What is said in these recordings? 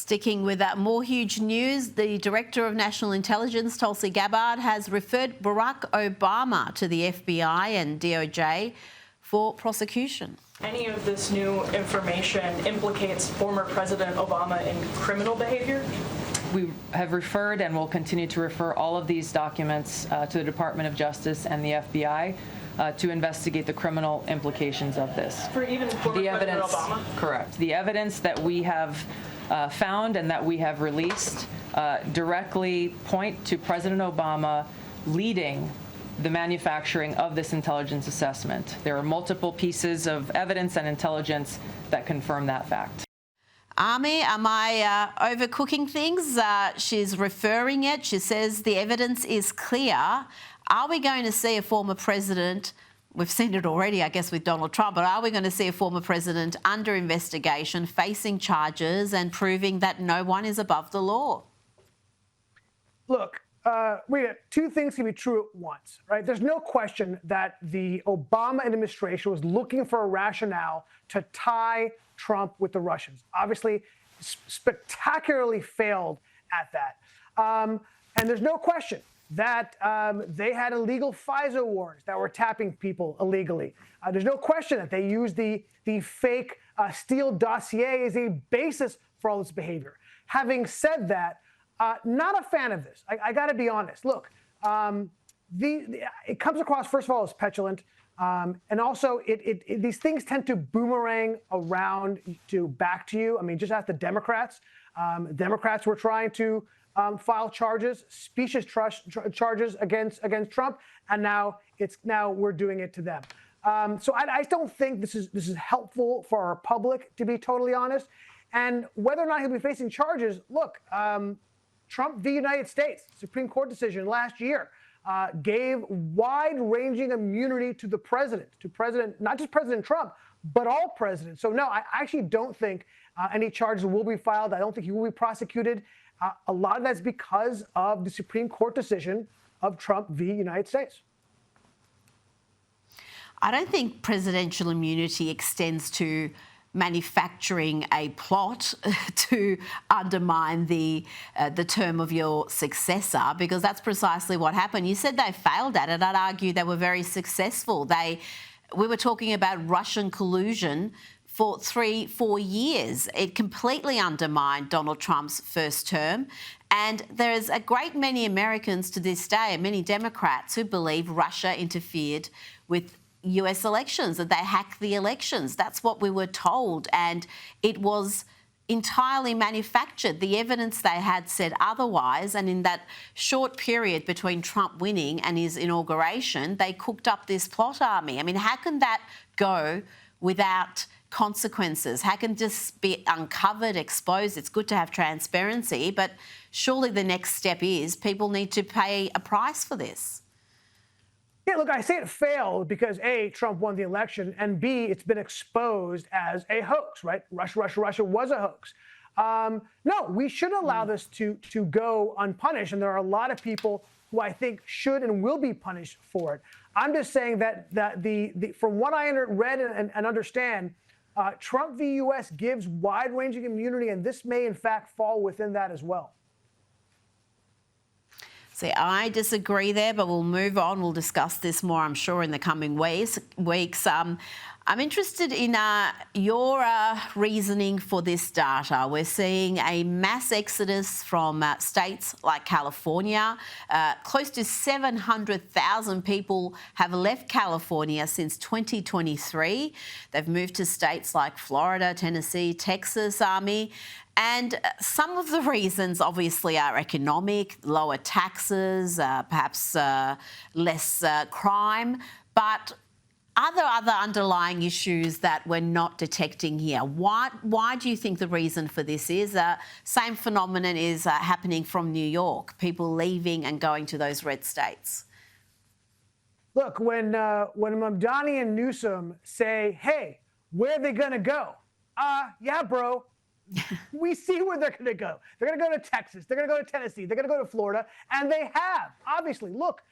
Sticking with more huge news, the Director of National Intelligence, Tulsi Gabbard, has referred Barack Obama to the FBI and DOJ for prosecution. Any of this new information implicates former President Obama in criminal behavior? We have referred and will continue to refer all of these documents to the Department of Justice and the FBI to investigate the criminal implications of this. For even former President Obama? Correct. The evidence that we have found and that we have released directly point to President Obama leading the manufacturing of this intelligence assessment. There are multiple pieces of evidence and intelligence that confirm that fact. Ami, am I overcooking things? She's referring it. She says the evidence is clear. Are we going to see a former president? We've seen it already, I guess, with Donald Trump, but are we going to see a former president under investigation, facing charges and proving that no one is above the law? Look, Rita, two things can be true at once, right? There's no question that the Obama administration was looking for a rationale to tie Trump with the Russians. Obviously, spectacularly failed at that. And there's no question that they had illegal FISA warrants that were tapping people illegally. There's no question that they used the fake Steele dossier as a basis for all this behavior. Having said that, not a fan of this. I got to be honest. Look, it comes across, first of all, as petulant. And also, these things tend to boomerang around back to you. I mean, just ask the Democrats. Democrats were trying to file charges, specious charges against Trump, and now we're doing it to them. So I don't think this is helpful for our public, to be totally honest. And whether or not he'll be facing charges, look, Trump v. United States, Supreme Court decision last year, gave wide-ranging immunity to the president, not just President Trump, but all presidents. So no, I actually don't think any charges will be filed. I don't think he will be prosecuted. A lot of that's because of the Supreme Court decision of Trump v. United States. I don't think presidential immunity extends to manufacturing a plot to undermine the term of your successor, because that's precisely what happened. You said they failed at it. I'd argue they were very successful. We were talking about Russian collusion for 3-4 years. It completely undermined Donald Trump's first term. And there's a great many Americans to this day, and many Democrats, who believe Russia interfered with US elections, that they hacked the elections. That's what we were told. And it was entirely manufactured. The evidence they had said otherwise. And in that short period between Trump winning and his inauguration, they cooked up this plot army. I mean, how can that go without consequences? How can this be uncovered, exposed? It's good to have transparency, but surely the next step is people need to pay a price for this. Yeah, look, I say it failed because A, Trump won the election, and B, it's been exposed as a hoax, right? Russia was a hoax. No, we should allow this to go unpunished, and there are a lot of people who I think should and will be punished for it. I'm just saying that from what I read and understand, Trump v. U.S. gives wide-ranging immunity, and this may, in fact, fall within that as well. See, I disagree there, but we'll move on. We'll discuss this more, I'm sure, in the coming weeks. I'm interested in your reasoning for this data. We're seeing a mass exodus from states like California. Close to 700,000 people have left California since 2023. They've moved to states like Florida, Tennessee, Texas, Ami. And some of the reasons, obviously, are economic, lower taxes, perhaps less crime, but other underlying issues that we're not detecting here. Why do you think the reason for this is? Same phenomenon is happening from New York, people leaving and going to those red states. Look, when Mamdani and Newsom say, hey, where are they going to go? Yeah, bro. We see where they're going to go. They're going to go to Texas. They're going to go to Tennessee. They're going to go to Florida. And they have, obviously. Look,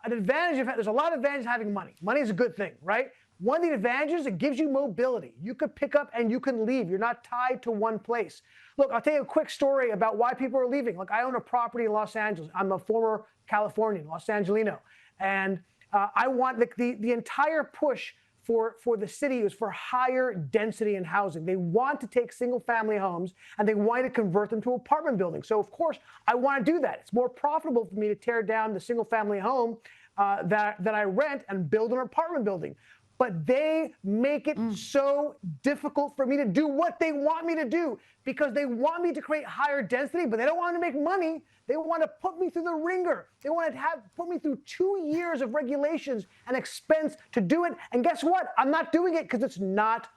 there's a lot of advantage of having money. Money is a good thing, right? One of the advantages, it gives you mobility. You could pick up and you can leave. You're not tied to one place. Look, I'll tell you a quick story about why people are leaving. Look, I own a property in Los Angeles. I'm a former Californian, Los Angelino. And I want the entire push for the city is for higher density in housing. They want to take single family homes and they want to convert them to apartment buildings. So of course I want to do that. It's more profitable for me to tear down the single family home that I rent and build an apartment building. But they make it so difficult for me to do what they want me to do because they want me to create higher density, but they don't want to make money. They want to put me through the ringer. They want to put me through 2 years of regulations and expense to do it. And guess what? I'm not doing it because it's not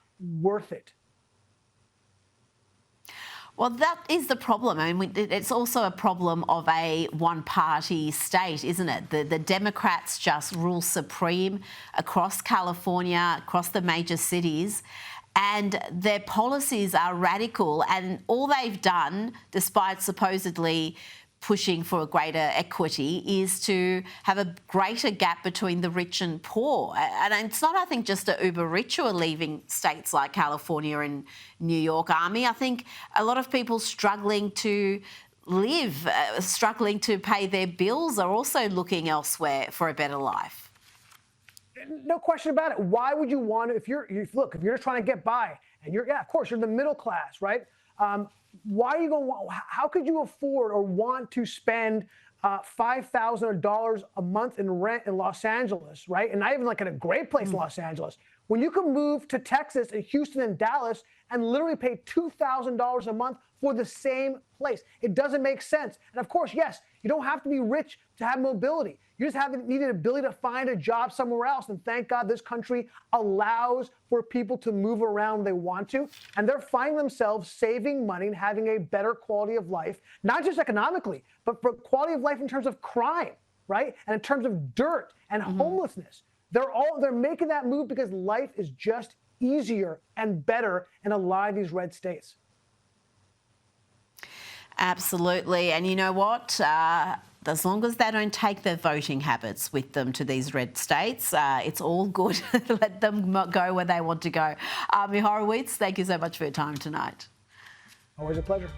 worth it. Well, that is the problem. I mean, it's also a problem of a one-party state, isn't it? The Democrats just rule supreme across California, across the major cities, and their policies are radical. And all they've done, despite supposedly pushing for a greater equity, is to have a greater gap between the rich and poor. And it's not, I think, just the uber rich who are leaving states like California and New York. Ami, I think a lot of people struggling to live, struggling to pay their bills are also looking elsewhere for a better life. No question about it. Why would you want to, if you're just trying to get by and of course, you're the middle class, right? Why are you going? How could you afford or want to spend $5,000 a month in rent in Los Angeles, right? And not even like in a great place in Los Angeles, when you can move to Texas and Houston and Dallas and literally pay $2,000 a month for the same place. It doesn't make sense. And of course, yes, you don't have to be rich to have mobility. You just need an ability to find a job somewhere else. And thank God this country allows for people to move around when they want to. And they're finding themselves saving money and having a better quality of life, not just economically, but for quality of life in terms of crime, right? And in terms of dirt and homelessness. They're making that move because life is just easier and better in a lot of these red states. Absolutely. And you know what? As long as they don't take their voting habits with them to these red states, it's all good. Let them go where they want to go. Ami Horowitz, thank you so much for your time tonight. Always a pleasure.